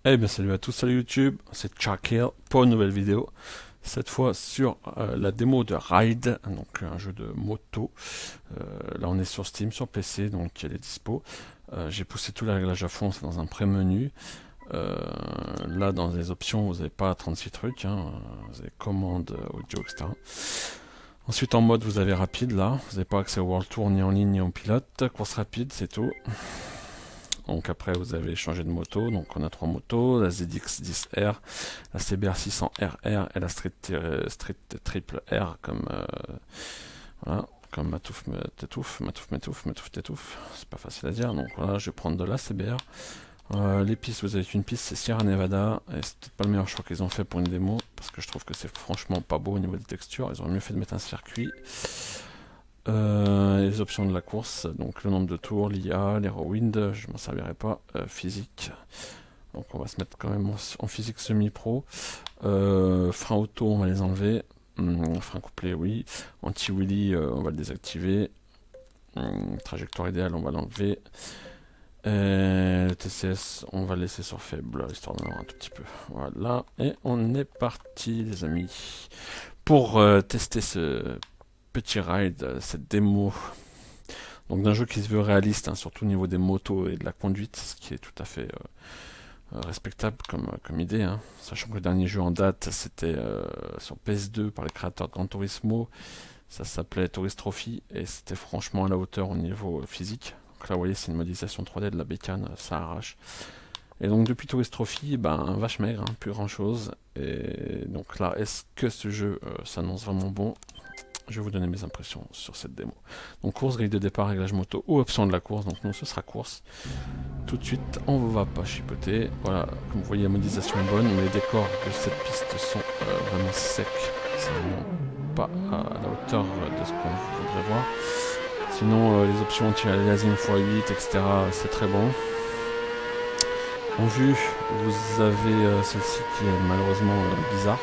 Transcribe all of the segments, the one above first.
Eh bien salut à tous, salut YouTube, c'est Chakil pour une nouvelle vidéo. Cette fois sur la démo de Ride, donc un jeu de moto. Là on est sur Steam, sur PC, donc elle est dispo. J'ai poussé tous les réglages à fond, c'est dans un pré-menu. Là dans les options vous n'avez pas 36 trucs, hein. Vous avez commande, audio, etc. Ensuite en mode vous avez rapide là, vous n'avez pas accès au World Tour ni en ligne ni en pilote. Course rapide c'est tout. Donc après vous avez changé de moto, donc on a trois motos, la ZX10R, la CBR 600RR et la Street Triple R comme voilà, comme Matouf Tétouf, Tétouf, c'est pas facile à dire, donc voilà, je vais prendre de la CBR. Les pistes, vous avez une piste, c'est Sierra Nevada, et c'est peut-être pas le meilleur choix qu'ils ont fait pour une démo, parce que je trouve que c'est franchement pas beau au niveau des textures, ils auraient mieux fait de mettre un circuit. Les options de la course, donc le nombre de tours, l'IA, l'Herowind, je m'en servirai pas, physique, donc on va se mettre quand même en physique semi-pro, frein auto on va les enlever, frein couplé oui, anti-wheelie on va le désactiver, trajectoire idéale on va l'enlever, le TCS on va le laisser sur faible, histoire d'en avoir un tout petit peu, voilà, et on est parti les amis, pour tester ce petit ride, cette démo, donc d'un jeu qui se veut réaliste, hein, surtout au niveau des motos et de la conduite, ce qui est tout à fait respectable comme idée, hein. Sachant que le dernier jeu en date c'était sur PS2 par les créateurs de Gran Turismo, ça s'appelait Tourist Trophy et c'était franchement à la hauteur au niveau physique. Donc là vous voyez c'est une modélisation 3D de la bécane, ça arrache. Et donc depuis Tourist Trophy, ben vache maigre, hein, plus grand chose. Et donc là est-ce que ce jeu s'annonce vraiment bon? Je vais vous donner mes impressions sur cette démo. Donc course, grille de départ, réglage moto ou option de la course. Donc nous ce sera course. Tout de suite, on va pas chipoter. Voilà, comme vous voyez la modélisation est bonne, mais les décors de cette piste sont vraiment secs. C'est vraiment pas à la hauteur de ce qu'on voudrait voir. Sinon les options anti-aliasing x8, etc. c'est très bon. En vue, vous avez celle-ci qui est malheureusement bizarre,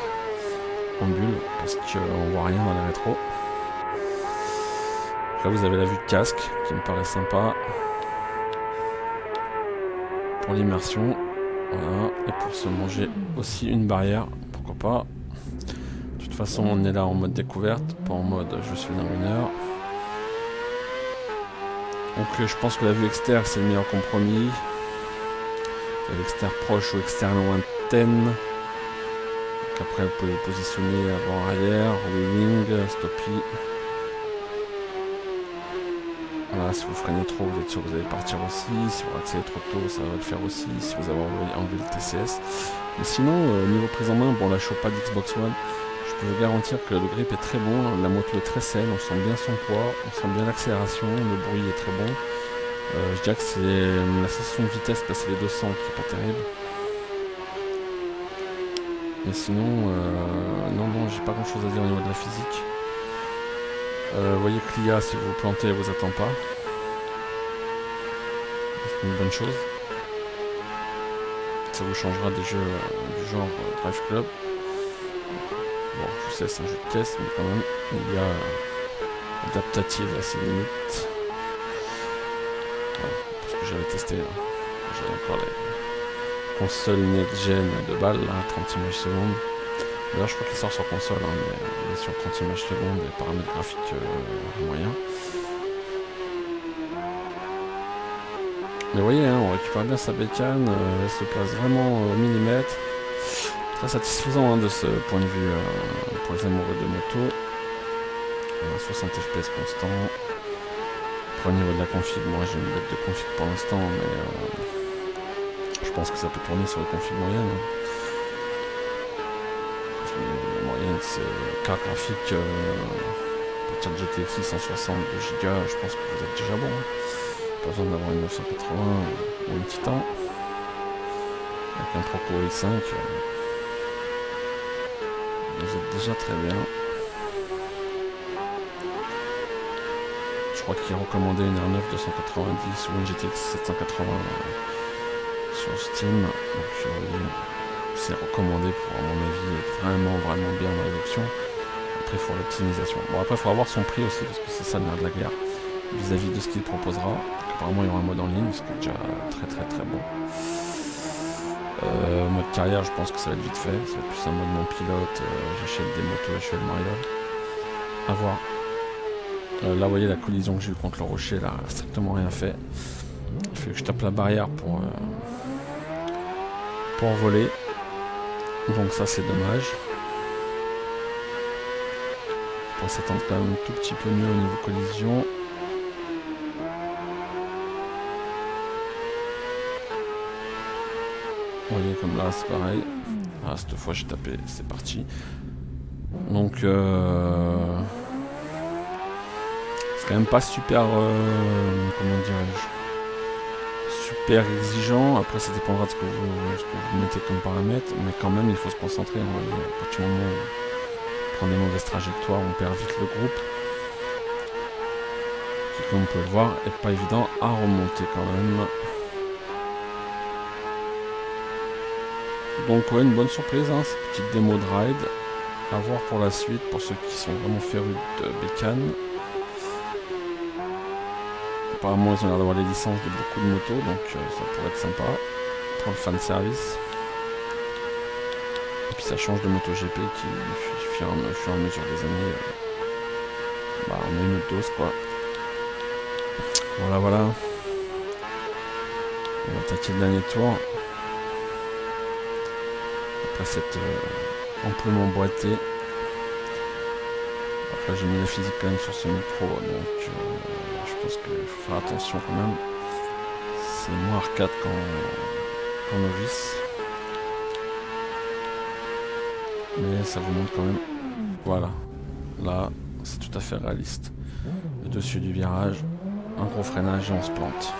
en bulle, parce qu'on voit rien dans les rétros. Là vous avez la vue de casque qui me paraît sympa pour l'immersion, voilà, et pour se manger aussi une barrière, pourquoi pas. De toute façon on est là en mode découverte, pas en mode je suis un winner. Donc je pense que la vue externe c'est le meilleur compromis. La vue externe proche ou externe lointaine. Donc après vous pouvez vous positionner avant, arrière, wheeling, stoppie. Voilà, si vous freinez trop, vous êtes sûr que vous allez partir aussi. Si vous accélérez trop tôt, ça va le faire aussi. Si vous avez enlevé le TCS. Mais sinon, niveau prise en main, bon, la chope pas d'Xbox One, je peux vous garantir que le grip est très bon. La moto est très saine, on sent bien son poids, on sent bien l'accélération, le bruit est très bon. Je dirais que c'est la sensation de vitesse passer les 200 qui est pas terrible. Mais sinon, non, j'ai pas grand chose à dire au niveau de la physique. Vous voyez que l'IA, si vous vous plantez, elle vous attend pas. C'est une bonne chose. Ça vous changera des jeux du genre Drive Club. Bon, je sais, c'est un jeu de test, mais quand même, l'IA adaptative à ses limites. Voilà, parce que j'avais testé, hein. J'avais encore les consoles next-gen de balles, là, 30 images secondes. D'ailleurs, je crois qu'il sort sur console, hein, mais sur 30 images secondes, et paramètres graphiques moyens. Mais vous voyez, hein, on récupère bien sa bécane, elle se place vraiment au millimètre. Très satisfaisant, hein, de ce point de vue pour les amoureux de moto. 60 fps constant. Après, au niveau de la config, moi j'ai une bête de config pour l'instant, mais je pense que ça peut tourner sur les configs moyennes, hein. La moyenne c'est carte graphique à partir de GTX 660 de Go, je pense que vous êtes déjà bon, hein. Pas besoin d'avoir une 980 ou une Titan. Avec un Proco i5, vous êtes déjà très bien. Je crois qu'il est recommandé une R9 290 ou une GTX 780 sur Steam. Donc c'est recommandé pour, à mon avis, être vraiment bien dans les options. Après il faut l'optimisation. Bon, après il faut avoir son prix aussi, parce que c'est ça le nerf de la guerre vis-à-vis de ce qu'il proposera. Apparemment il y aura un mode en ligne, ce qui est déjà très bon. de carrière, je pense que ça va être vite fait. Ça va être plus un mode non pilote. J'achète des motos et je fais le mariole. À voir. Là, vous voyez la collision que j'ai eue contre le rocher, là, strictement rien fait. Il fait que je tape la barrière pour voler. Donc ça, c'est dommage. On va s'attendre quand même un tout petit peu mieux au niveau collision. Vous voyez comme là c'est pareil. Ah, cette fois j'ai tapé, c'est parti. Donc c'est quand même pas super comment dirais-je, super exigeant. Après ça dépendra de ce que vous mettez comme paramètre, mais quand même il faut se concentrer. À partir du moment où on prend des mauvaises trajectoires, on perd vite le groupe. Qui, comme on peut le voir, est pas évident à remonter quand même. Donc ouais, une bonne surprise, hein, cette petite démo de ride. À voir pour la suite, pour ceux qui sont vraiment férus de bécane. Apparemment ils ont l'air d'avoir les licences de beaucoup de motos, donc ça pourrait être sympa pour le fan service. Et puis ça change de MotoGP qui, au fur et à mesure des années, on a une autre dose quoi. Voilà. On va attaquer le dernier tour. Après cette amplement boîté. Après j'ai mis la physique quand même sur ce micro, donc je pense qu'il faut faire attention quand même. C'est moins arcade qu'en novice. Mais ça vous montre quand même. Voilà. Là, c'est tout à fait réaliste. Le dessus du virage, un gros freinage et on se plante.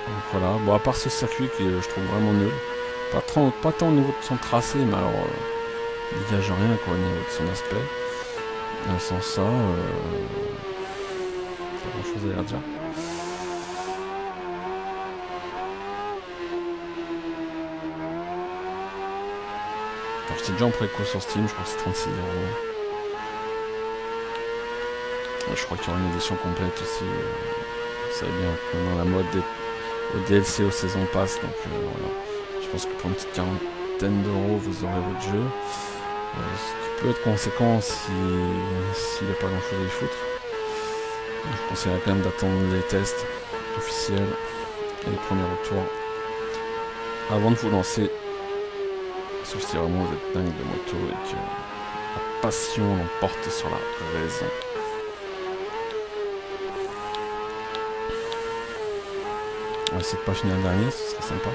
Donc voilà. Bon, à part ce circuit que je trouve vraiment nul. Pas tant au niveau de son tracé, mais alors il dégage rien quoi, au niveau de son aspect. Sans ça, pas grand chose à dire. Alors j'étais déjà en préco sur Steam, je crois que c'est 36 €. Je crois qu'il y aura une édition complète aussi. Vous savez bien, dans la mode au DLC, aux saisons pass, donc voilà. Je pense que pour une petite quarantaine d'euros, vous aurez votre jeu. Ce qui peut être conséquent s'il n'y a pas grand chose à y foutre. Donc, je conseillerais quand même d'attendre les tests officiels et les premiers retours avant de vous lancer. Sauf si vraiment vous êtes dingue de moto et que la passion l'emporte sur la raison. On va essayer de pas finir le dernier, ce serait sympa.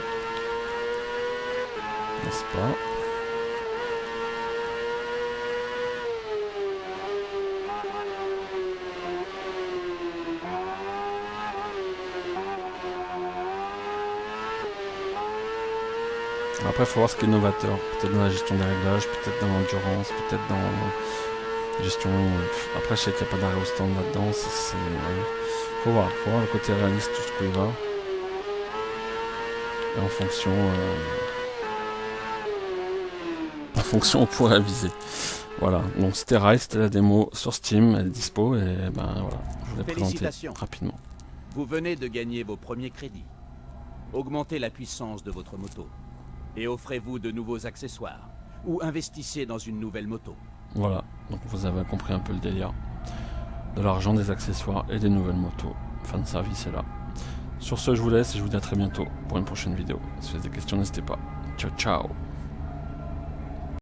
N'est-ce pas? Après, il faut voir ce qui est novateur. Peut-être dans la gestion des réglages, peut-être dans l'endurance, peut-être dans la gestion... Après, je sais qu'il n'y a pas d'arrêt au stand là-dedans. Faut voir le côté réaliste, tout ce qu'il va. Et en fonction, on pourrait viser. Voilà, donc c'était Rise, c'était la démo sur Steam, elle est dispo, et ben voilà, je vous l'ai présenté rapidement. Vous venez de gagner vos premiers crédits. Augmentez la puissance de votre moto. Et offrez-vous de nouveaux accessoires. Ou investissez dans une nouvelle moto. Voilà, donc vous avez compris un peu le délire. De l'argent, des accessoires et des nouvelles motos. Fin de service est là. Sur ce, je vous laisse et je vous dis à très bientôt pour une prochaine vidéo. Si vous avez des questions, n'hésitez pas. Ciao, ciao.